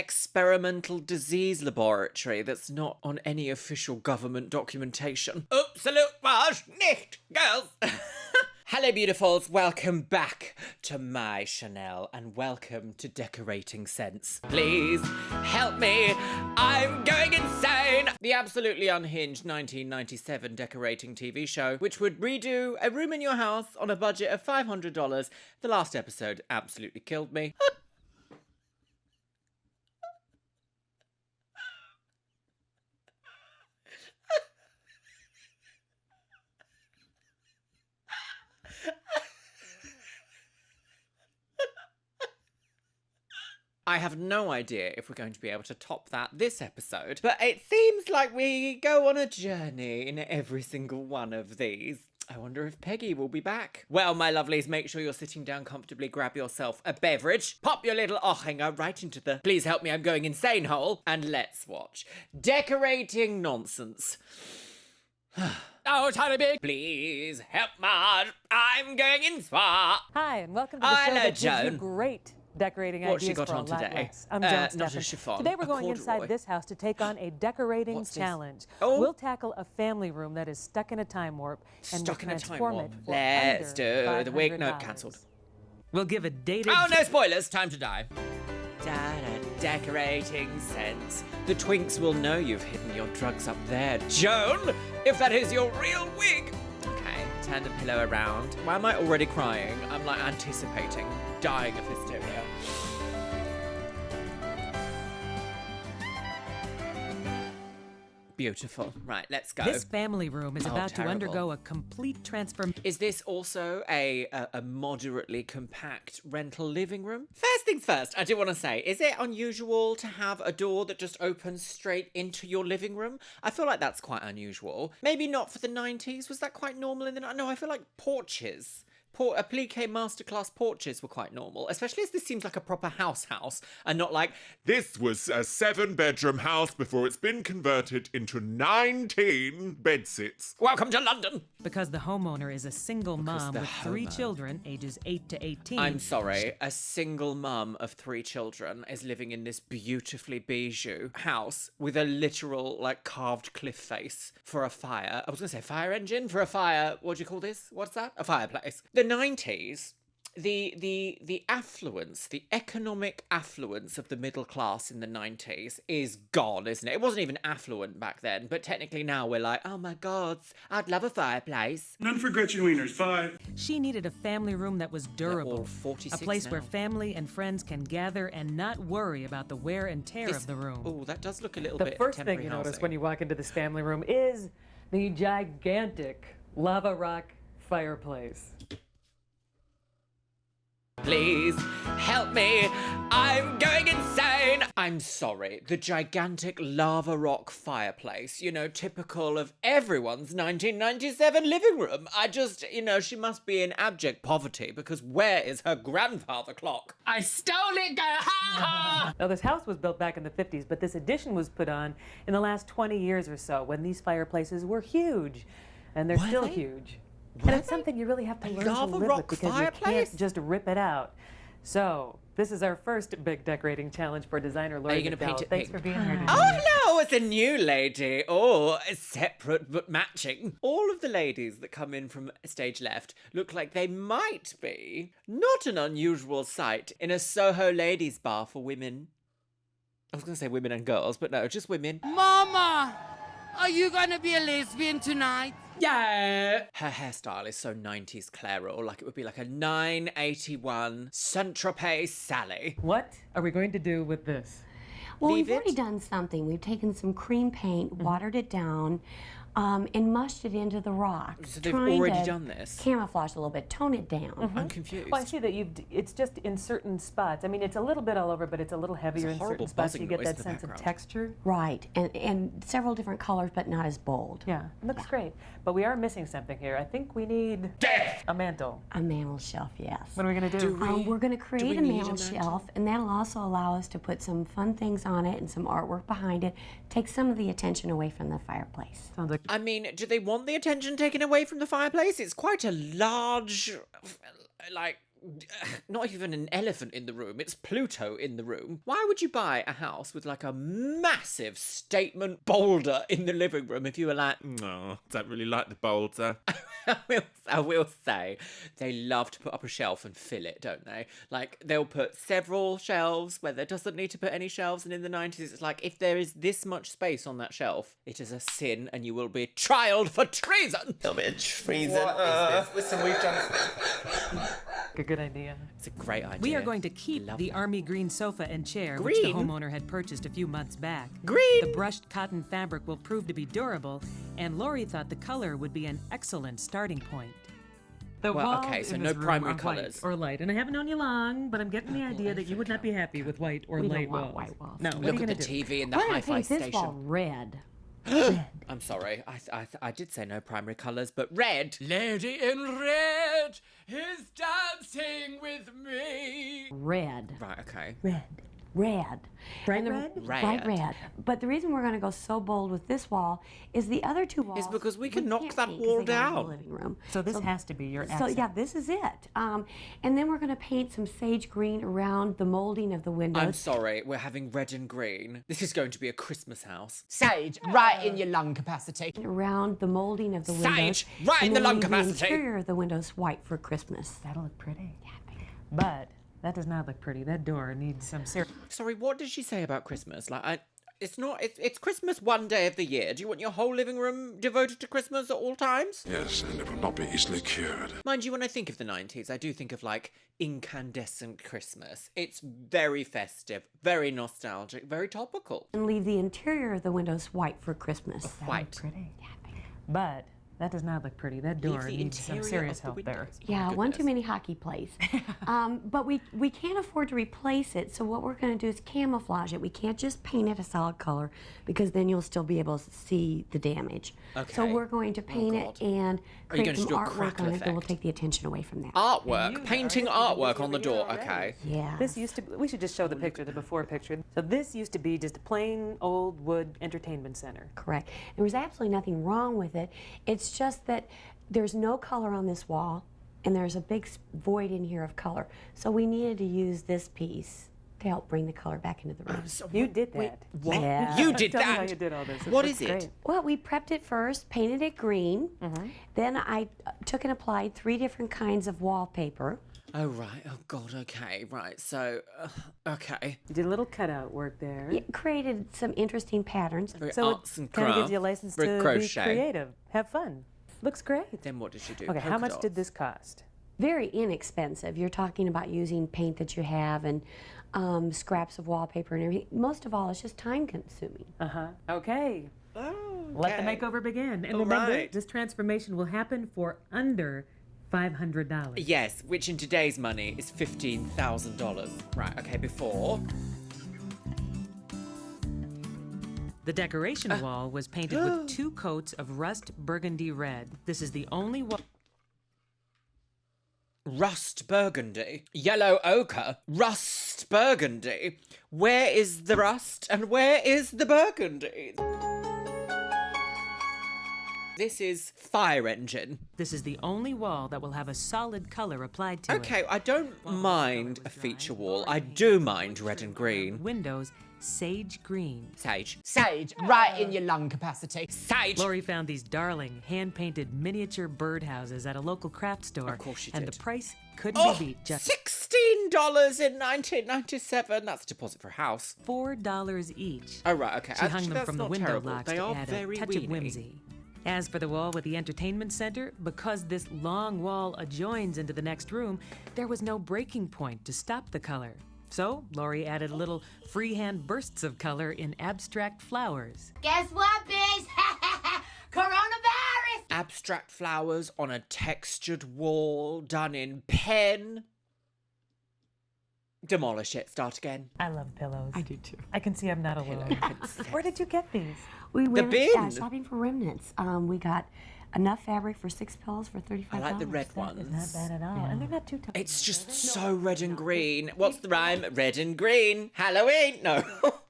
experimental disease laboratory that's not on any official government documentation. Absolut was nicht, girls! Hello, beautifuls. Welcome back to my Chanel and welcome to Decorating Sense. Please help me. I'm going insane. The absolutely unhinged 1997 decorating TV show, which would redo a room in your house on a budget of $500. The last episode absolutely killed me. I have no idea if we're going to be able to top that this episode, but it seems like we go on a journey in every single one of these. I wonder if Peggy will be back. Well, my lovelies, make sure you're sitting down comfortably, grab yourself a beverage, pop your little hanger right into the please help me I'm going insane hole, and let's watch Decorating Nonsense. Oh, tiny big, please help Marge, I'm going in Swan. Hi, and welcome to the show that gives you great decorating What's ideas she got for on a lot today? less. I'm Joan Not Steffen. a chiffon, Today we're a going corduroy. inside this house to take on a decorating What's this? challenge. Oh. We'll tackle a family room that is stuck in a time warp and Stuck we'll in a time transform warp. it for Let's under do the week. No, $500. cancelled. We'll give a dated... Oh, no spoilers. Time to die. Decorating Sense. The twinks will know you've hidden your drugs up there, Joan, if that is your real wig. Okay, turn the pillow around. Why am I already crying? I'm like anticipating dying of hysteria. Beautiful. Right, let's go. This family room is about to terrible. undergo a complete transformation. Is this also a moderately compact rental living room? First things first, I do want to say, is it unusual to have a door that just opens straight into your living room? I feel like that's quite unusual. Maybe not for the 90s. Was that quite normal in the... No, I feel like porches. Applique masterclass porches were quite normal, especially as this seems like a proper house and not like, This was a 7-bedroom house before it's been converted into 19 bedsits. welcome to London. Because the homeowner is a single mom the with 3 homo- children, ages 8 to 18. I'm sorry, a single mum of 3 children is living in this beautifully bijou house with a literal, like, carved cliff face for a fire. I was going to say fire engine for a fire. What do you call this? What's that? A fireplace. The 90s, the affluence, the economic affluence of the middle class in the 90s is gone, isn't it? It wasn't even affluent back then, but technically now we're like, oh my God, I'd love a fireplace. None for Gretchen Wieners, 5. She needed a family room that was durable. all 46 a place now. where family and friends can gather and not worry about the wear and tear of the room. Oh, that does look a little The bit first thing temporary you notice housing. when you walk into this family room is the gigantic lava rock fireplace. Please help me. I'm going insane. I'm sorry. The gigantic lava rock fireplace, you know, typical of everyone's 1997 living room. She must be in abject poverty because where is her grandfather clock? I stole it, girl. Ha ha. Now, this house was built back in the 50s, but this addition was put on in the last 20 years or so when these fireplaces were huge. And they're Were still they? huge. Were And it's they? something you really have to learn to lava live rock with because you fireplace? can't just rip it out. So, this is our first big decorating challenge for designer Lori Are you going to paint McDowell. it Thanks pink? for being here today. Oh, hello, it's a new lady. Oh, separate but matching. All of the ladies that come in from stage left look like they might be not an unusual sight in a Soho ladies bar for women. I was going to say women and girls, but no, just women. Mama, are you gonna be a lesbian tonight? Yeah. Her hairstyle is so 90s Clairol, like it would be like a 981 Saint-Tropez Sally. What are we going to do with this? Well, Leave we've already it? done something. We've taken some cream paint, watered it down, and mushed it into the rock. So they've trying already to done this? Camouflage a little bit, tone it down. I'm confused. Well, I see that it's just in certain spots. I mean, it's a little bit all over, but it's a little heavier in horrible certain spots. buzzing You get noise that in the sense of background. texture. Right, and several different colors, but not as bold. Yeah, it looks great. But we are missing something here. I think we need a mantle. A mantle shelf, yes. What are we going to do? We're going to do create we a need a mantle mantle? shelf, and that'll also allow us to put some fun things on it and some artwork behind it. Take some of the attention away from the fireplace. Sounds like I mean, do they want the attention taken away from the fireplace? It's quite a large, like, not even an elephant in the room, it's Pluto in the room. Why would you buy a house with like a massive statement boulder in the living room if you were like, No, don't really like the boulder. I will say, they love to put up a shelf and fill it, don't they? Like, they'll put several shelves where there doesn't need to put any shelves, and in the 90s, it's like, if there is this much space on that shelf, it is a sin, and you will be trialed for treason! A bit of treason. What is this? Listen, we've done... A good idea. It's a great idea. We are going to keep Love the that. army green sofa and chair, which the Green? homeowner had purchased a few months back. Green? The brushed cotton fabric will prove to be durable, and Lori thought the color would be an excellent starting point. The Well, walls okay, so in no this room primary are white colours. or light, and I haven't known you long, but I'm getting the idea that you would not be happy with white or We light don't want walls. white walls. No, what are Look you at gonna the do? TV in the We're gonna hi-fi paint this station. wall red. I'm sorry, I did say no primary colours, but red. Lady in red is dancing with me. Red. Right, okay. Red. Red. Bright And the- red? Bright red. But the reason we're going to go so bold with this wall is the other two walls. because we can knock can't that paint 'cause wall they go in the down. living room. So this has to be your So accent. yeah, this is it. And then we're going to paint some sage green around the molding of the windows. I'm sorry, we're having red and green. This is going to be a Christmas house. Sage, right in your lung capacity. Around the molding of the windows. Sage, right in and the then lung leave capacity. The interior of the windows white for Christmas. That'll look pretty. But that does not look pretty. That door needs some serious. Sorry, what did she say about Christmas? It's Christmas one day of the year. Do you want your whole living room devoted to Christmas at all times? Yes, and it will not be easily cured. Mind you, when I think of the 90s, I do think of like incandescent Christmas. It's very festive, very nostalgic, very topical. And leave the interior of the windows white for Christmas. White. Pretty. But that does not look pretty. That door the needs some interior serious of the help there. windows. Yeah, My one too goodness. many hockey plays. But we can't afford to replace it, so what we're going to do is camouflage it. We can't just paint it a solid color because then you'll still be able to see the damage. So Okay. we're going to paint it God. and Are you create going to some do a artwork crackle on it that will effect? take the attention away from that. Artwork, painting artwork on the door. Okay. Yeah. This used to be, we should just show the picture, the before picture. So this used to be just a plain old wood entertainment center. Correct. There was absolutely nothing wrong with it. It's just that there's no color on this wall, and there's a big void in here of color. So we needed to use this piece to help bring the color back into the room. You did that. What? Yeah. You did Tell me how that? you did all this. What looks is it? great. Well, we prepped it first, painted it green. Then I took and applied 3 different kinds of wallpaper. Oh, right. Oh, God. Okay. Right. So, okay. You did a little cutout work there. It created some interesting patterns. Very So arts it and kind of gives you a crafts. license Very to crochet. be creative, have fun. Looks great. Then what did she do? Okay, how Polka much did dots. this cost? Very inexpensive. You're talking about using paint that you have and scraps of wallpaper and everything. Most of all, it's just time consuming. Okay. Oh, Let the okay. makeover begin. And All remember, right. this transformation will happen for under $500. Yes, which in today's money is $15,000. Right, okay, before. The decoration wall was painted with 2 coats of rust burgundy red. This is the only wall. Rust burgundy. Yellow ochre. Rust burgundy. Where is the rust and where is the burgundy? This is fire engine. This is the only wall that will have a solid color applied to it. Okay, I don't mind a feature wall. I do mind red and green. Windows, sage green. Sage. Sage, right in your lung capacity. Sage! Lori found these darling, hand-painted miniature birdhouses at a local craft store. Of course she and did. the price couldn't Oh, be beat. Just $16 in 1997. That's a deposit for a house. $4 each. Oh, right, okay. She hung Actually, them that's from the not window terrible. locks They to are add very a touch weeny. of whimsy. As for the wall with the entertainment center, because this long wall adjoins into the next room, there was no breaking point to stop the color. So, Lori added little freehand bursts of color in abstract flowers. Guess what, bitch? Coronavirus! Abstract flowers on a textured wall done in pen. Demolish it. Start again. I love pillows. I do too. I can see I'm not alone. Where did you get these? We went bin. shopping for remnants. We got enough fabric for 6 pillows for $35. I like the red ones. Not bad at all. And they're not too tough. It's just so red and green. What's the rhyme? Red and green. Halloween. No.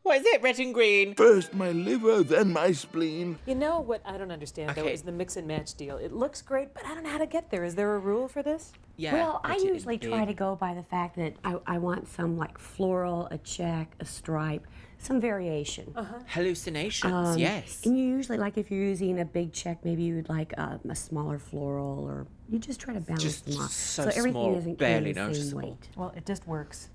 What is it? Red and green. First my liver, then my spleen. You know what I don't understand, though, Okay. is the mix and match deal. It looks great, but I don't know how to get there. Is there a rule for this? Yeah. Well, I put it in usually big. try to go by the fact that I want some like floral, a check, a stripe, some variation. Hallucinations, yes. And you usually, like if you're using a big check, maybe you would like a smaller floral, or you just try to balance Just them off. so everything small, isn't barely carrying the same noticeable. weight. Well, it just works.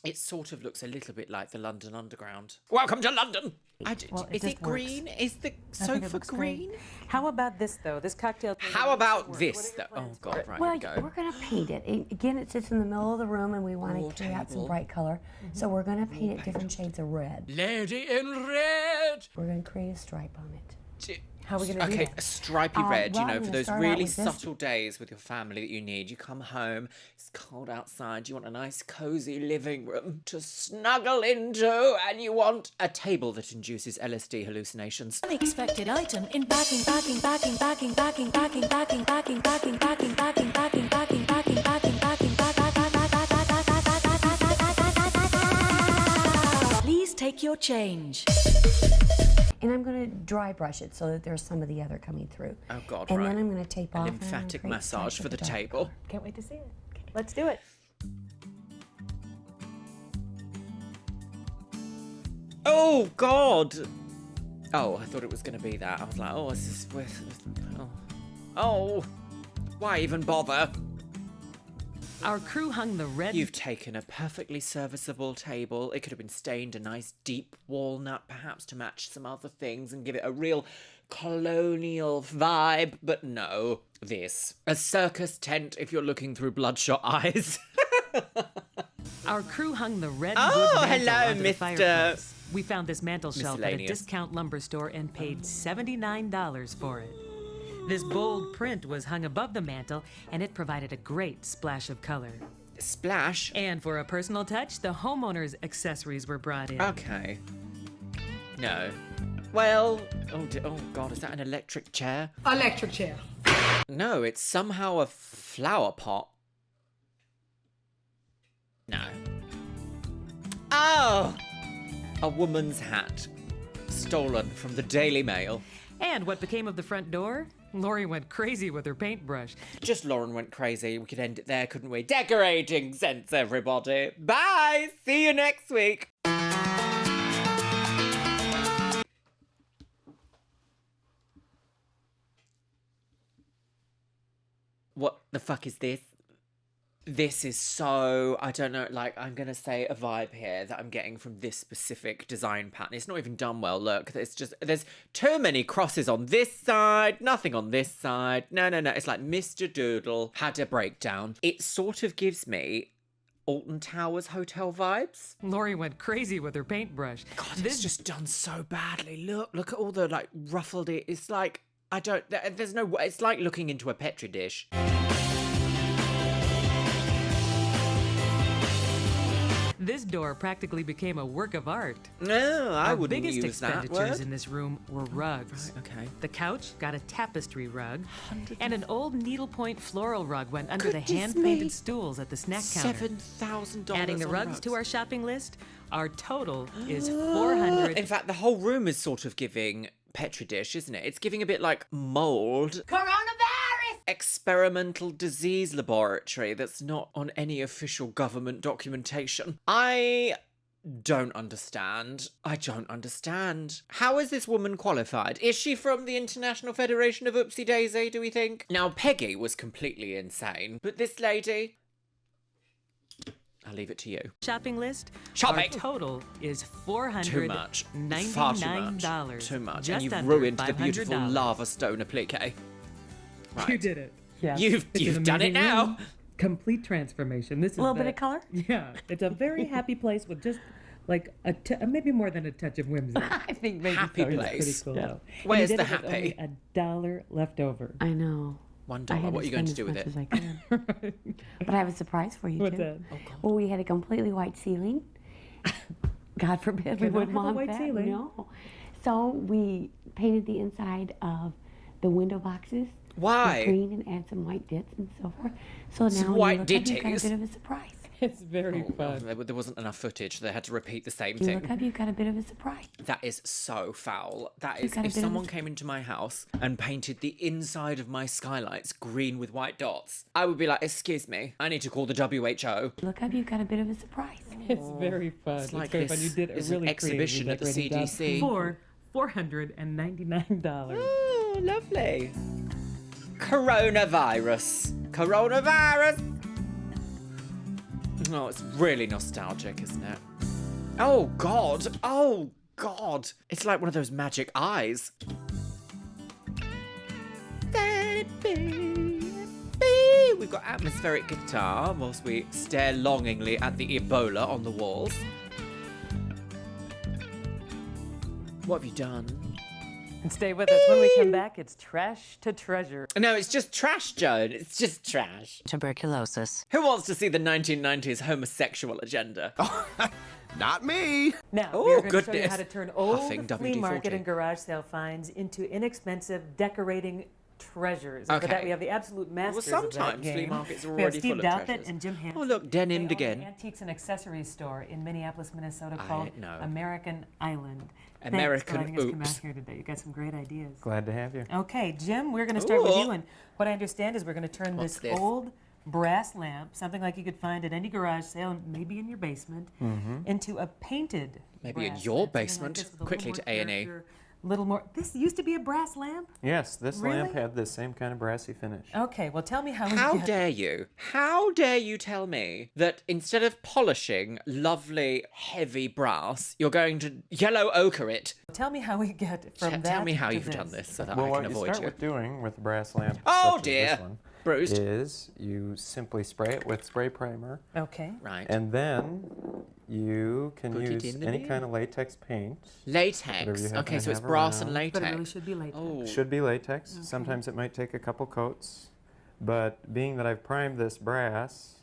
It sort of looks a little bit like the London Underground. Welcome to London! Well, it is just it green? Is the I think it sofa looks great. green? How about this, though? This cocktail table How needs to about work. this? What are Though? your Oh, plans for God, it? right, Well, here we go. we're going to paint it. Again, it sits in the middle of the room, and we want War to carry out some table. bright color. So we're going to paint it different shades of red. Lady in red. We're going to create a stripe on it. How are we going to do Okay, that? a stripy red, well, you know, I'm for gonna those start out really with this. subtle days with your family that you need. You come home, it's cold outside, you want a nice cozy living room to snuggle into, and you want a table that induces LSD hallucinations. Unexpected item in backing. Please take your change. And I'm going to dry brush it so that there's some of the other coming through. Oh, God, And right. then I'm going to tape A off. and I'm gonna lymphatic create massage stripes for with the dark table. color. Can't wait to see it. Let's do it. Oh, God! Oh, I thought it was going to be that. I was like, oh, this is... Oh, why even bother? Our crew hung the red. You've taken a perfectly serviceable table. It could have been stained a nice deep walnut, perhaps, to match some other things and give it a real colonial vibe. But no, this. A circus tent if you're looking through bloodshot eyes. Our crew hung the red Oh, wood mantle hello, onto the Mr. fireplace. We found this mantle shelf at a Miscellaneous. discount lumber store and paid $79 for it. This bold print was hung above the mantle, and it provided a great splash of color. Splash? And for a personal touch, the homeowner's accessories were brought in. Okay. No. Well, oh God, is that an electric chair? Electric chair. No, it's somehow a flower pot. No. Oh! A woman's hat. Stolen from the Daily Mail. And what became of the front door? Lori went crazy with her paintbrush. Just Lauren went crazy. We could end it there, couldn't we? Decorating sense, everybody. Bye! See you next week. What the fuck is this? This is so, I don't know, like, I'm going to say a vibe here that I'm getting from this specific design pattern. It's not even done well, look. It's just, there's too many crosses on this side, nothing on this side. No. It's like Mr. Doodle had a breakdown. It sort of gives me Alton Towers hotel vibes. Lori went crazy with her paintbrush. God, it's just done so badly. Look at all the, like, ruffled it. It's like, there's no, it's like looking into a Petri dish. This door practically became a work of art. No, I Our wouldn't biggest use that expenditures word. in this room were rugs. Right, okay. The couch got a tapestry rug, and an old needlepoint floral rug went under the Goodness hand-painted me. stools at the snack counter. $7,000. Adding the on rugs to our shopping list, our total is $400. In fact, the whole room is sort of giving Petri dish, isn't it? It's giving a bit like mold. Coronavirus! Experimental disease laboratory that's not on any official government documentation. I don't understand. I don't understand. How is this woman qualified? Is she from the International Federation of Oopsie Daisy, do we think? Now, Peggy was completely insane, but this lady... I'll leave it to you. Shopping list. Shopping. Our total is $499. Too much. Far too much. Too much. And Just you've under ruined the beautiful $500. lava stone applique. Right. You did it. Yeah. You've done it now. Complete transformation. This is A little bit of color? Yeah. It's a very happy place with just like maybe more than a touch of whimsy. I think maybe Happy so. It's place. pretty cool though. And Where's you did the it with happy? only $1 left over. I know. $1. I had What are you going to do spend with as it? much as I can. But I have a surprise for you, What's too. that? Well, we had a completely white ceiling. God forbid we Cannot would have a want white that. ceiling. No. So we painted the inside of the window boxes. Why? With green and add some white dits and so forth. So Some now white you look up, you've got a ditties? bit of a surprise. It's very Well, fun. there wasn't enough footage. They had to repeat the same You thing. look up, you've got a bit of a surprise. That is so foul. That You've is, got a if bit of a- someone came into my house and painted the inside of my skylights green with white dots, I would be like, excuse me, I need to call the WHO. Look up, you've got a bit of a surprise. It's very fun. It's like very fun. this You did a is really an exhibition at the creatively decorated CDC. job for $499. Oh, lovely. Coronavirus. Coronavirus. Oh, it's really nostalgic, isn't it? Oh, God. Oh, God. It's like one of those magic eyes. We've got atmospheric guitar whilst we stare longingly at the Ebola on the walls. What have you done? And stay with us. When we come back, it's trash to treasure. No, it's just trash, Joan. It's just trash. Tuberculosis. Who wants to see the 1990s homosexual agenda? Not me. Now, Oh, we're going to show you goodness. how to turn old Huffing flea market WD-40. and garage sale finds into inexpensive decorating treasures. And for Okay. that, we have the absolute masters Well, of that sometimes game. flea markets are We have already Steve full of Douthit treasures. and Jim Hansen. Oh, look, denimed They own again. an antiques and accessories store in Minneapolis, Minnesota I called know. American Island. American Thanks for letting us come Oops. out here today. You got some great ideas. Glad to have you. Okay, Jim, we're going to start with Ooh. you. And what I understand is we're going to turn What's this this? old brass lamp, something like you could find at any garage sale, maybe in your basement, into a painted Maybe in brass your lamp, something like basement. this with a Quickly little to more A&E. character, little more. This used to be a brass lamp? Yes, this lamp Really? had the same kind of brassy finish. Okay, well, tell me how we How get- dare you? How dare you tell me that instead of polishing lovely, heavy brass, you're going to yellow ochre it? Tell me how we get from that Tell me how to you've done this so that Well, I what can you avoid start you. with doing with a brass lamp Oh, such as dear. this one Bruised. is you simply spray it with spray primer, Okay. Right. and then you can Put it use in the any bin. kind of latex paint. Whatever Latex. you happen Okay, to so it's have brass and around. latex. But it really should be latex. Oh. Should be latex. Sometimes it might take a couple coats, but being that I've primed this brass,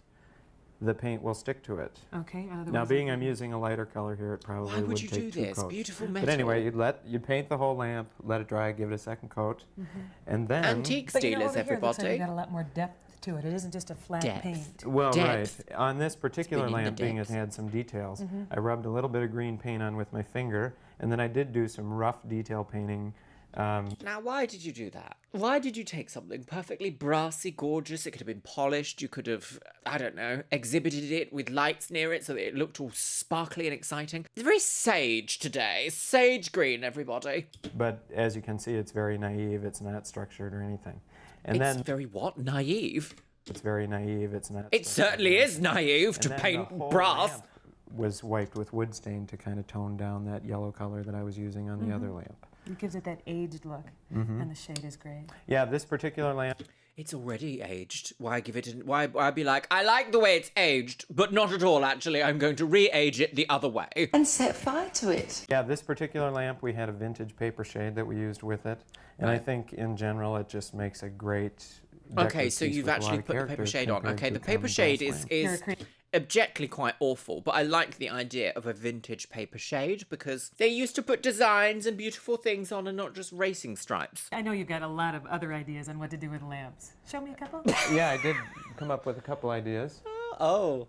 the paint will stick to it. Okay. Now, otherwise- being I'm using a lighter color here, it probably Why would you take do 2 this? coats. Beautiful metal. But anyway, you'd paint the whole lamp, let it dry, give it a second coat, and then Antiques But you know, dealers, over here, it looks like everybody. you got a lot more depth to it. It isn't just a flat Depth. paint. well, Depth. right on this particular been in the lamp, being it depths. had some details, I rubbed a little bit of green paint on with my finger, and then I did do some rough detail painting. Now, why did you do that? Why did you take something perfectly brassy, gorgeous? It could have been polished. You could have, I don't know, exhibited it with lights near it so that it looked all sparkly and exciting. It's very sage today. Sage green, everybody. But as you can see, it's very naive. It's not structured or anything. And It's then very what? Naive? it's very naive. It's not. It structured. certainly is naive And to then the paint whole brass. lamp was wiped with wood stain to kind of tone down that yellow color that I was using on the other lamp. It gives it that aged look, and the shade is great. Yeah, this particular lamp, It's already aged. Why give it an... Why be like, I like the way it's aged, but not at all, actually. I'm going to re-age it the other way. And set fire to it. yeah, this particular lamp, we had a vintage paper shade that we used with it, and I think in general it just makes a great. Okay, decorative so piece you've with a lot actually of put the paper character shade on. compared Okay, to the a common paper shade brass lamp. You're a is cre- objectively quite awful, but I like the idea of a vintage paper shade because they used to put designs and beautiful things on and not just racing stripes. I know you've got a lot of other ideas on what to do with lamps. Show me a couple. Yeah, I did come up with a couple ideas. Oh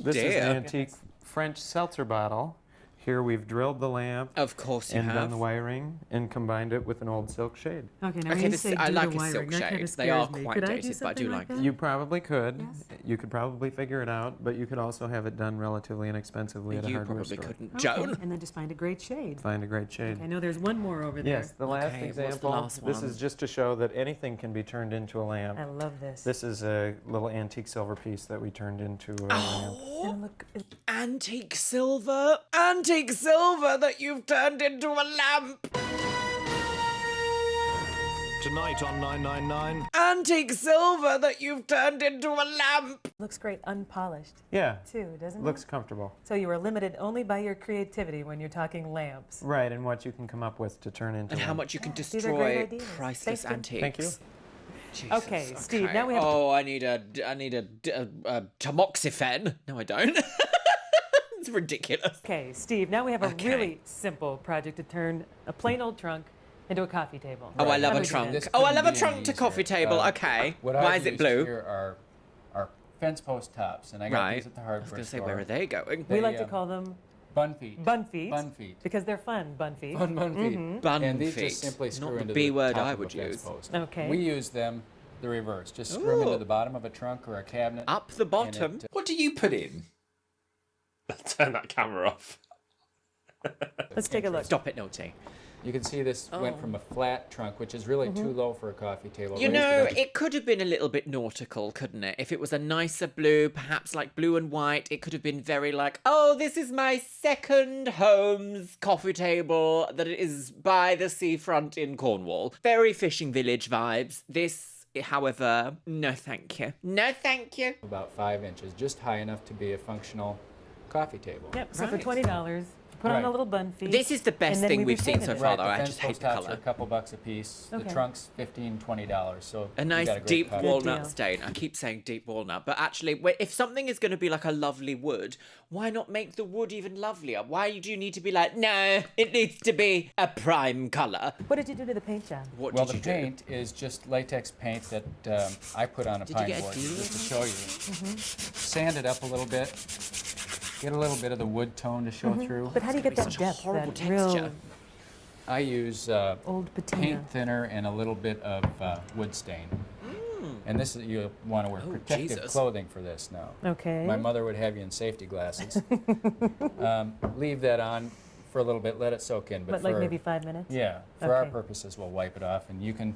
This is an dear. antique French seltzer bottle. Here we've drilled the lamp Of course you and have. done the wiring and combined it with an old silk shade. Okay, now Okay, when you this- say I do like the a silk wiring, that kind shade. of They are scares me. quite Could I do dated, but I do something like that? You probably could. Yes. You could probably figure it out, but you could also have it done relatively inexpensively at a You hardware probably store. couldn't. Okay, Joan? and then just find a great shade. Find a great shade. I know there's one more over there. Yes, the last Okay, what's the example. last This one? is just to show that anything can be turned into a lamp. I love this. This is a little antique silver piece that we turned into a lamp. And look, Antique silver. Antique silver that you've turned into a lamp. Tonight on 999. Antique silver that you've turned into a lamp. looks great unpolished Yeah, too, doesn't it? looks comfortable. So you were limited only by your creativity when you're talking lamps. Right, and what you can come up with to turn into And how lamp. much you can These are great destroy ideas. priceless Thanks, Jim. antiques. Thank you. Jesus, Okay, Steve, now we have- Oh, I need a tamoxifen. No, I don't. It's ridiculous. Okay, Steve, now we have a Okay. really simple project to turn a plain old trunk into a coffee table. Oh, I love a That trunk. makes sense. Oh, I love a trunk to coffee table. Okay. What Why I've is it used blue? Here are fence post tops, and I got Right. these at the hardware I was going to say, store. where are they going? We like to call them bun feet. bun feet. Bun feet. Because they're fun, bun feet. Bun feet. Mhm. Bun and these feet. just simply screw Not the into B word top I of a would fence use. post. Okay. We use them the reverse. Just screw them Ooh. into the bottom of a trunk or a cabinet. Up the bottom. What do you put in? Turn that camera off. Let's take a look. Stop it, Naughty. You can see this went from a flat trunk, which is really too low for a coffee table. You raised know, it up. it could have been a little bit nautical, couldn't it? If it was a nicer blue, perhaps like blue and white, it could have been very like, oh, this is my second home's coffee table that is by the seafront in Cornwall. Very fishing village vibes. This, however, no thank you. No thank you. About 5 inches, just high enough to be a functional coffee table. Yep, so for Right. $20, put on Right. a little bun feet. This is the best and then thing we we've seen repainted so it. far, Right, though. the I fence just hate post the tops are colour. a couple bucks a piece. Okay. The trunk's $15, $20. So A you nice got a great deep coffee walnut deal. stain. I keep saying deep walnut, but actually, if something is going to be like a lovely wood, why not make the wood even lovelier? Why do you need to be like, no, it needs to be a prime colour? What did you do to the paint job? What Well, did the you do? paint is just latex paint that I put on a Did you pine get a board deal? just to show you. Sand it up a little bit. Get a little bit of the wood tone to show through. But how do you get that Such a depth, horrible that real texture. I use old patina? paint thinner and a little bit of wood stain. And this is, you want to wear Oh, protective Jesus. clothing for this now. Okay. My mother would have you in safety glasses. Leave that on for a little bit, let it soak in. But for, like maybe 5 minutes? Yeah, for our Okay. purposes, we'll wipe it off, and you can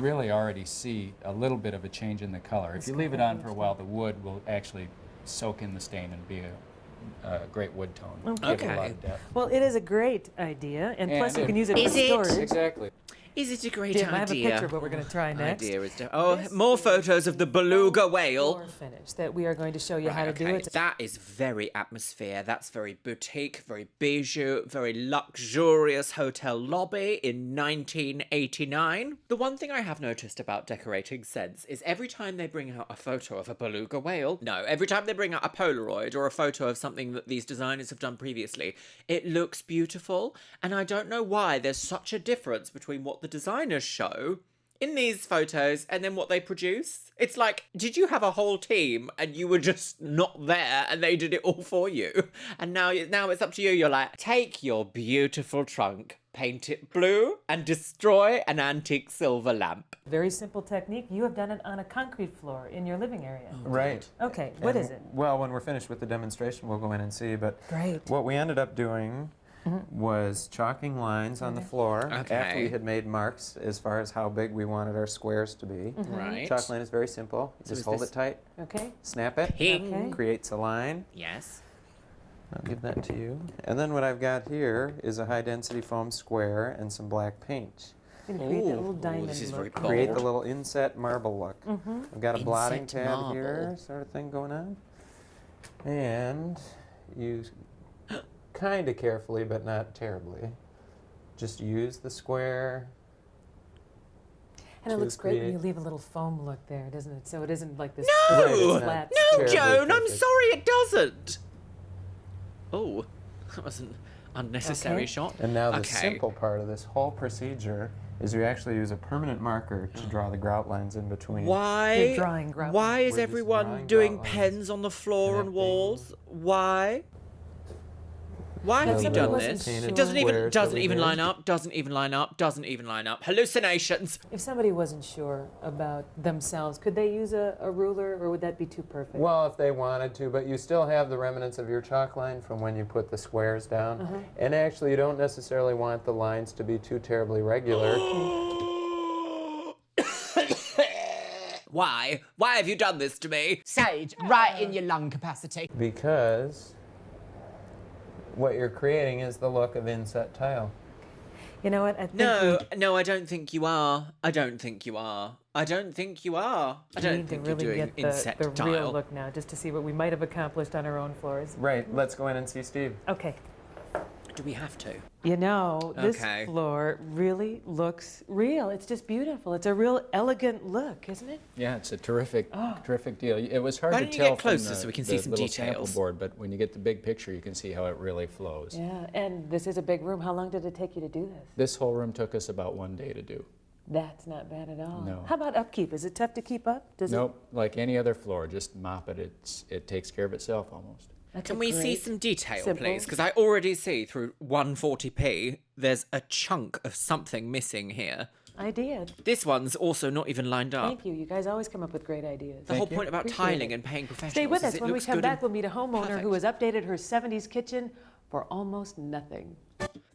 really already see a little bit of a change in the color. If you leave it on for a while, the wood will actually soak in the stain and be a great wood tone. Give it a lot of depth. Well, it is a great idea, and plus you can use it Is for it? storage. Exactly. Is it a great Jim, idea? I have a picture of what we're going to try next. Idea is more photos of the beluga whale. Floor finish that we are going to show you how to do it. That is very atmosphere. That's very boutique, very bijou, very luxurious hotel lobby in 1989. The one thing I have noticed about decorating scents is every time they bring out a photo of a beluga whale, every time they bring out a Polaroid or a photo of something that these designers have done previously, it looks beautiful. And I don't know why there's such a difference between what the designers show in these photos and then what they produce. It's like, did you have a whole team and you were just not there and they did it all for you? And now it's up to you. You're like, take your beautiful trunk, paint it blue, and destroy an antique silver lamp. Very simple technique. You have done it on a concrete floor in your living area. Right. Okay, what And, is it? Well, when we're finished with the demonstration, we'll go in and see. But Great. what we ended up doing was chalking lines on the floor after we had made marks as far as how big we wanted our squares to be. Right. Chalk line is very simple. You So just is hold this- it tight, Okay. snap it, Ping. creates a line. Yes. I'll give that to you. And then what I've got here is a high-density foam square and some black paint. And create that little diamond this is look. very bold. Create the little inset marble look. I've got a blotting Inset pad marble. here, sort of thing going on. And use kind of carefully, but not terribly. Just use the square. And it to looks great when create- you leave a little foam look there, doesn't it? So it isn't like this No! Right, it's flat. not No, terribly Joan, I'm perfect. sorry, it doesn't. Oh, that was an unnecessary Okay. shot. And now the Okay. simple part of this whole procedure is you actually use a permanent marker to draw the grout lines in between. Why? You're drawing grout Why is We're just everyone drawing doing grout lines, pens on the floor and connecting. walls? Why? Why Now, have you somebody done wasn't this? sure. It doesn't even Squares doesn't that we even did. line up. Doesn't even line up. Doesn't even line up. Hallucinations. If somebody wasn't sure about themselves, could they use a ruler, or would that be too perfect? Well, if they wanted to, but you still have the remnants of your chalk line from when you put the squares down. And actually, you don't necessarily want the lines to be too terribly regular. Why? Why have you done this to me? Sage, right in your lung capacity. Because what you're creating is the look of inset tile. You know what? I think No, I don't think you are. I don't think you are. I don't think you are. I we don't need to think really you're doing get inset the tile. real look now, just to see what we might have accomplished on our own floors. Right, let's go in and see Steve. Okay. Do we have to? You know, this Okay. floor really looks real. It's just beautiful. It's a real elegant look, isn't it? Yeah, it's a terrific deal. It was hard Why to don't you tell get closer from the, so we can the see some little details? sample board, but when you get the big picture, you can see how it really flows. Yeah, and this is a big room. How long did it take you to do this? This whole room took us about 1 day to do. That's not bad at all. No. How about upkeep? Is it tough to keep up? Nope, like any other floor, just mop it. It takes care of itself almost. Can we see some detail, simple- please? Because I already see through 140p there's a chunk of something missing here. I did. This one's also not even lined up. Thank you. You guys always come up with great ideas. The whole point about Appreciate tiling it. and paying professionals Stay with is us. it When we looks come good back, and we'll meet a homeowner perfect. who has updated her 70s kitchen for almost nothing.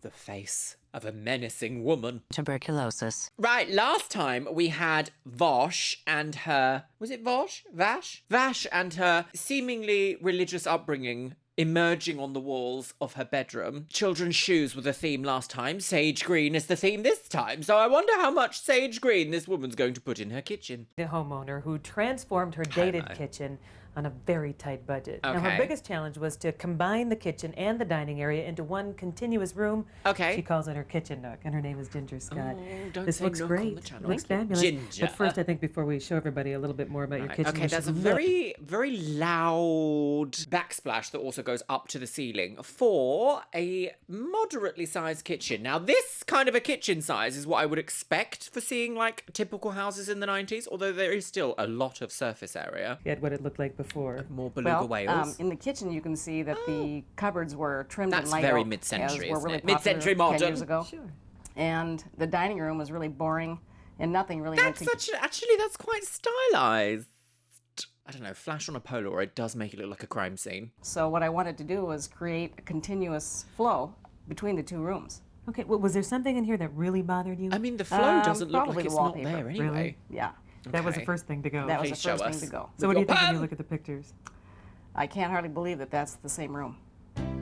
The face of a menacing woman. Tuberculosis. Right, last time we had Vosh and her... Was it Vosh? Vash? Vash and her seemingly religious upbringing emerging on the walls of her bedroom. Children's shoes were the theme last time. Sage green is the theme this time. So I wonder how much sage green this woman's going to put in her kitchen. The homeowner who transformed her dated kitchen on a very tight budget. Now, her Okay. biggest challenge was to combine the kitchen and the dining area into one continuous room. Okay. She calls it her kitchen nook, and her name is Ginger Scott. don't This say looks nook on great. the channel. Looks Thank you. fabulous. Ginger. But first, I think before we show everybody a little bit more about your kitchen, Okay, we there's a should look. very, very loud backsplash that also goes up to the ceiling for a moderately sized kitchen. Now, this kind of a kitchen size is what I would expect for seeing like typical houses in the 90s, although there is still a lot of surface area. Get what it looked like before. More beluga whales. In the kitchen, you can see that the cupboards were trimmed That's in light very oak, mid-century, as were isn't really it? Mid-century popular 10 modern. years ago. Sure. And the dining room was really boring, and nothing really That's makes it. actually, that's quite stylized. I don't know, flash on a Polaroid does make it look like a crime scene. So what I wanted to do was create a continuous flow between the two rooms. Okay, well, was there something in here that really bothered you? I mean, the flow doesn't look probably like the it's not wallpaper. there anyway. Really? Yeah, That was the Okay. first thing to go. that was Please the first show thing us. to go. So what do you think when Pan! you look at the pictures? I can't hardly believe that that's the same room.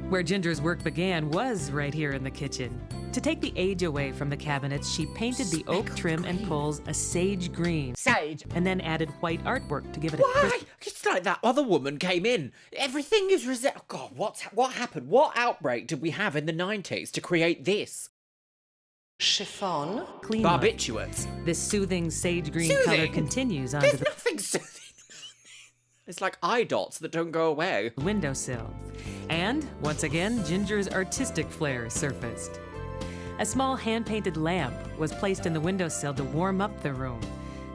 Where Ginger's work began was right here in the kitchen. To take the age away from the cabinets, she painted the oak trim and pulls a sage green. Sage. And then added white artwork to give it a Why? crisp. It's like that other woman came in. Everything is oh God, what happened? What outbreak did we have in the 90s to create this? Chiffon. Clean look. Barbiturates. This soothing sage green Soothing? color continues onto There's the nothing soothing about it. It's like eye dots that don't go away. windowsill. And, once again, Ginger's artistic flair surfaced. A small hand-painted lamp was placed in the windowsill to warm up the room.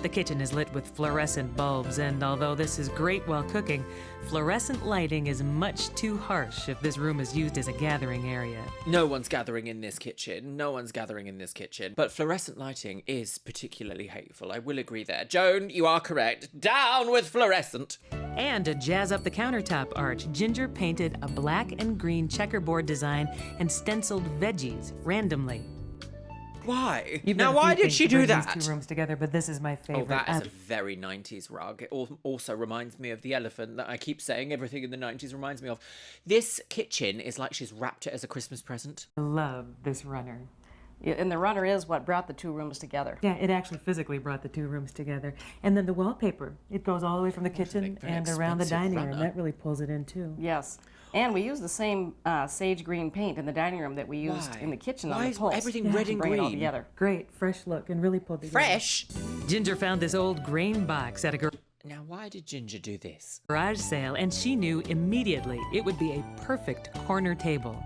The kitchen is lit with fluorescent bulbs, and although this is great while cooking, fluorescent lighting is much too harsh if this room is used as a gathering area. No one's gathering in this kitchen. No one's gathering in this kitchen. But fluorescent lighting is particularly hateful. I will agree there. Joan, you are correct. Down with fluorescent. And to jazz up the countertop arch, Ginger painted a black and green checkerboard design and stenciled veggies randomly. Why? You've Now, done a why few did things she to do bring that? These two rooms together, but this is my favorite. Oh, that is a very 90s rug. It also reminds me of the elephant that I keep saying everything in the 90s reminds me of. This kitchen is like she's wrapped it as a Christmas present. I love this runner. Yeah, and the runner is what brought the two rooms together. Yeah, it actually physically brought the two rooms together. And then the wallpaper, it goes all the way from the kitchen very and around the expensive dining room. runner. That really pulls it in too. Yes. And we used the same sage green paint in the dining room that we used Why? in the kitchen Why on the is pulse. everything red to and bring it all green? together. Great, fresh look, and really pulled together. Fresh? Ginger found this old grain box at a Now, why did Ginger do this? garage sale, and she knew immediately it would be a perfect corner table.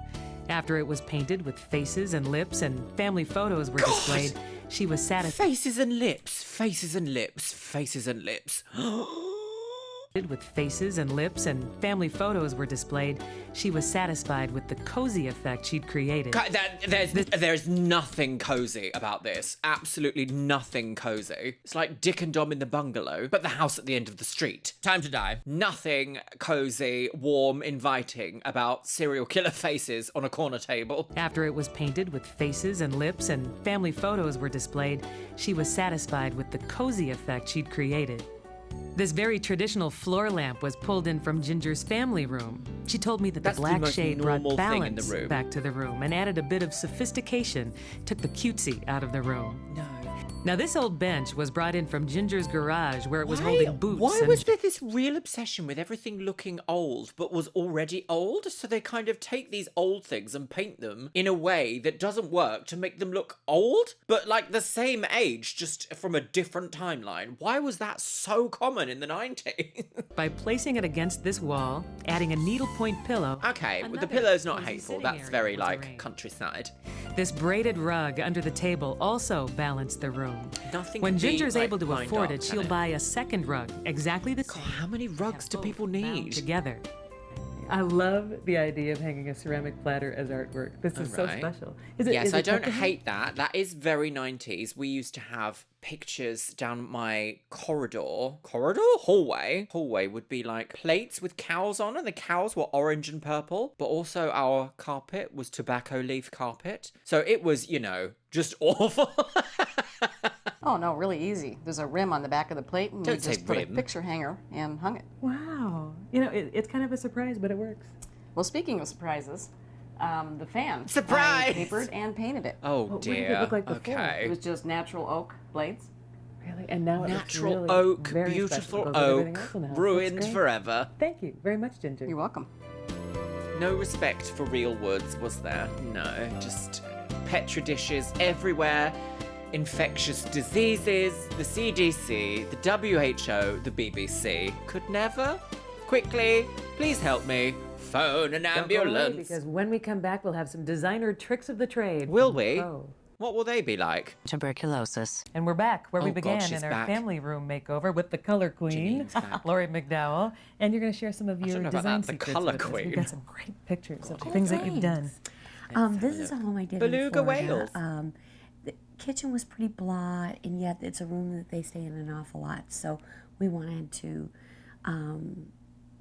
After it was painted with faces and lips and family photos were displayed, she was satisfied Faces and lips, faces and lips, faces and lips. with faces and lips and family photos were displayed. She was satisfied with the cozy effect she'd created. There's nothing cozy about this. Absolutely nothing cozy. It's like Dick and Dom in the bungalow, but the house at the end of the street. Time to die. Nothing cozy, warm, inviting about serial killer faces on a corner table. After it was painted with faces and lips and family photos were displayed, she was satisfied with the cozy effect she'd created. This very traditional floor lamp was pulled in from Ginger's family room. She told me that That's the the black most shade brought normal thing in the balance room. back to the room and added a bit of sophistication, took the cutesy out of the room. No. Now, this old bench was brought in from Ginger's garage where it was holding boots. Why and was there this real obsession with everything looking old but was already old? So they kind of take these old things and paint them in a way that doesn't work to make them look old, but like the same age, just from a different timeline. Why was that so common in the 90s? By placing it against this wall, adding a needlepoint pillow. Okay, another the pillow's not cozy hateful. sitting That's area very was like arranged. countryside. This braided rug under the table also balanced the room. Nothing When can be, Ginger's like, able to lined afford up, it, can she'll it? buy a second rug, exactly the same. How many rugs do people bound need? together. I love the idea of hanging a ceramic platter as artwork. This is so Right. special. Yes, I don't tucked in? hate that. That is very 90s. We used to have pictures down my hallway would be like plates with cows on, and the cows were orange and purple, but also our carpet was tobacco leaf carpet. So it was, you know, just awful. Oh, no, really easy. There's a rim on the back of the plate, and Don't we say just put a rim. picture hanger and hung it. Wow. You know, it's kind of a surprise, but it works. Well, speaking of surprises, the fan. Surprise! I papered and painted it. Oh What did it dear. look like before? Okay. It was just natural oak blades. Really? And now it looks Natural really oak, very beautiful special. Goes with everything oak, else in the house. Looks ruined great. forever. Thank you very much, Ginger. You're welcome. No respect for real woods, was there? No, just petri dishes everywhere, infectious diseases, the CDC, the WHO, the BBC. Could never? Quickly, please help me. Phone an Don't go away, ambulance. because when we come back, we'll have some designer tricks of the trade. Will from we? the pro. What will they be like? Tuberculosis. And we're back where we Oh, God, began she's in our back. family room makeover with the color queen, Janine's back. Lori McDowell. And you're going to share some of I your don't know about design that, the secrets colour with us. queen. We've got some great pictures of the things that you've done. This is a home I did Beluga in Florida. whales. The kitchen was pretty blah, and yet it's a room that they stay in an awful lot. So we wanted to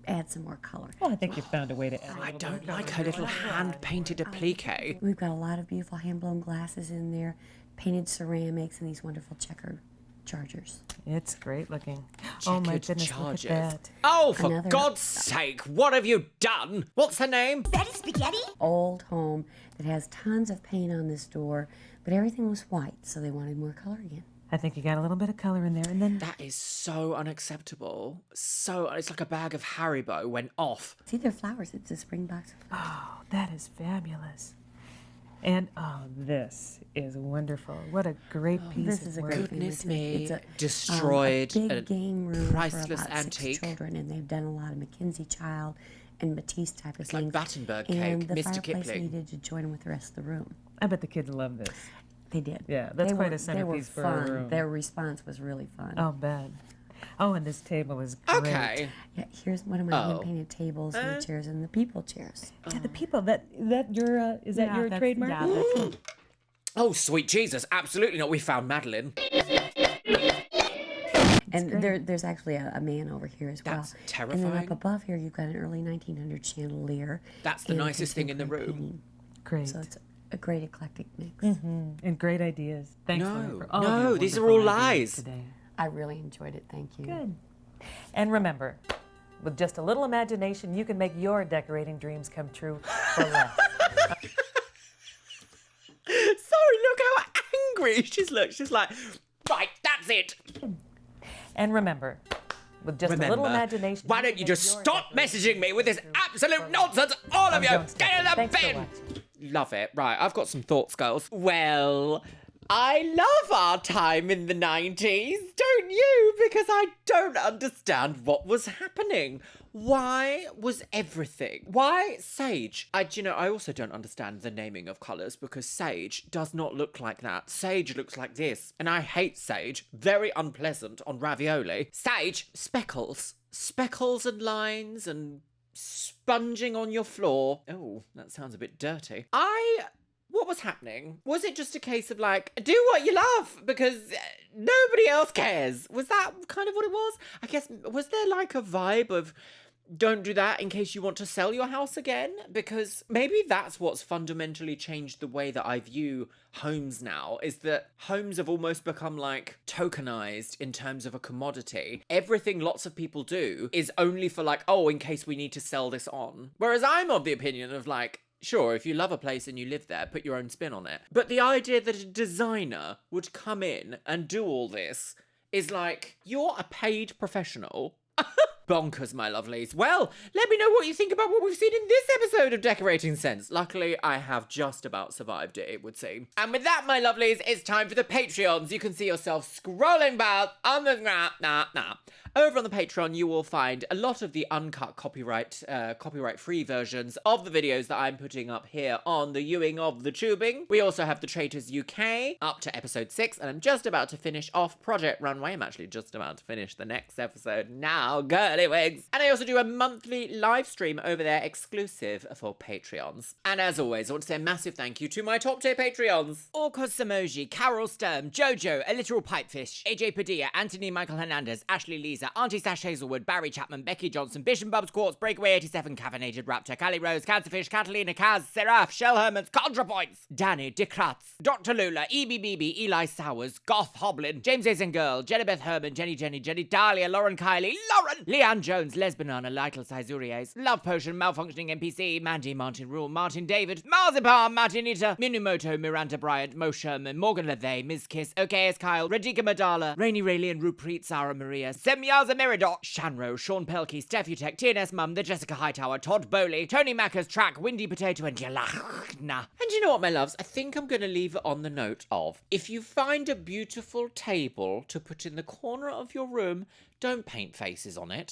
add some more color. Well, I think you found a way to add a I little don't more like color. her little hand-painted applique. We've got a lot of beautiful hand-blown glasses in there, painted ceramics, and these wonderful checker chargers. It's great looking. Oh my Checkered goodness, chargers. look at that. Oh, for Another- God's sake, what have you done? What's her name? Betty Spaghetti? Old home that has tons of paint on this door, but everything was white, so they wanted more color again. I think you got a little bit of color in there, and then That is so unacceptable. It's like a bag of Haribo went off. See, they're flowers. It's a spring box of flowers. oh, that is fabulous. And oh, this is wonderful. What a great piece This of is a work. great Goodness family. me. It's a Destroyed. a big a game room priceless for about antique. 6 children, and they've done a lot of Mackenzie Child and Matisse type of It's like things. Battenberg and cake, the Mr. fireplace Kipling. needed to join in with the rest of the room. I bet the kids love this. They did. Yeah, that's They quite were- a centerpiece they for were a fun. room. Their response was really fun. Oh, bad. Oh, and this table is great. Okay. Yeah, here's one of my Oh. hand-painted tables and the chairs and the people chairs. Yeah, the people, that your is that your trademark? Yeah, that's Oh, sweet Jesus, absolutely not. We found Madeline. And there's actually a man over here as well. That's And then terrifying. up above here, you've got an early 1900 chandelier. That's the and nicest thing in the contemporary room. painting. Great. So it's a great eclectic mix. And great ideas. Thanks, No, Lori, for all no, of your these are wonderful all ideas lies. today. I really enjoyed it. Thank you. Good. And remember, with just a little imagination, you can make your decorating dreams come true for less. Sorry, look how angry she's like, right, that's it. And remember, with just a little imagination, Why you don't can you make just your stop decorating messaging me with this dreams come true absolute for nonsense, all of you? Don't stop Get in it. the Thanks for bin. watching. Love it. Right, I've got some thoughts, girls. Well, I love our time in the 90s, don't you? Because I don't understand what was happening. Why was everything? Why sage? I also don't understand the naming of colours because sage does not look like that. Sage looks like this. And I hate sage. Very unpleasant on ravioli. Sage, speckles. Speckles and lines and sponging on your floor. Oh, that sounds a bit dirty. What was happening? Was it just a case of like, do what you love because nobody else cares? Was that kind of what it was? I guess, was there like a vibe of don't do that in case you want to sell your house again, because maybe that's what's fundamentally changed the way that I view homes now, is that homes have almost become like tokenized in terms of a commodity. Everything lots of people do is only for like, oh, in case we need to sell this on. Whereas I'm of the opinion of like, sure, if you love a place and you live there, put your own spin on it. But the idea that a designer would come in and do all this is like, you're a paid professional. Bonkers, my lovelies. Well, let me know what you think about what we've seen in this episode of Decorating Sense. Luckily, I have just about survived it, it would seem. And with that, my lovelies, it's time for the Patreons. You can see yourself scrolling back on the Over on the Patreon, you will find a lot of the uncut copyright-free versions of the videos that I'm putting up here on the Ewing of the Tubing. We also have the Traitors UK up to episode 6, and I'm just about to finish off Project Runway. I'm actually just about to finish the next episode now, girly wigs. And I also do a monthly live stream over there exclusive for Patreons. And as always, I want to say a massive thank you to my top tier Patreons. Orcos Samoji, Carol Sturm, Jojo, A Literal Pipefish, AJ Padilla, Anthony Michael Hernandez, Ashley Lisa, Auntie Sash Hazelwood, Barry Chapman, Becky Johnson, Bishop Bubs Quartz, Breakaway 87, Caffeinated Raptor, Callie Rose, Cancerfish, Catalina Kaz, Seraph, Shell Hermans, ContraPoints, Danny, Dick Kratz, Dr. Lula, EBBB, Eli Sowers, Goth Hoblin, James Aisen Girl, Jennybeth Herman, Jenny Dahlia, Lauren Kylie, Leanne Jones, Les Banana, Lytle Sizuries, Love Potion, Malfunctioning NPC, Mandy, Martin Rule, Martin David, Marzipan, Martinita, Minumoto, Miranda Bryant, Mo Sherman, Morgan Lethay, Ms. Kiss, OKS Kyle, Radhika Madala, Rainy Raelian, Rupreet, Sarah Maria, Semyaza Miradot, Shanro, Sean Pelkey, Stephutech, TNS Mum, The Jessica Hightower, Todd Bowley, Tony Macker's Track, Windy Potato, and Jalachna. And you know what, my loves? I think I'm going to leave it on the note of, if you find a beautiful table to put in the corner of your room, don't paint faces on it.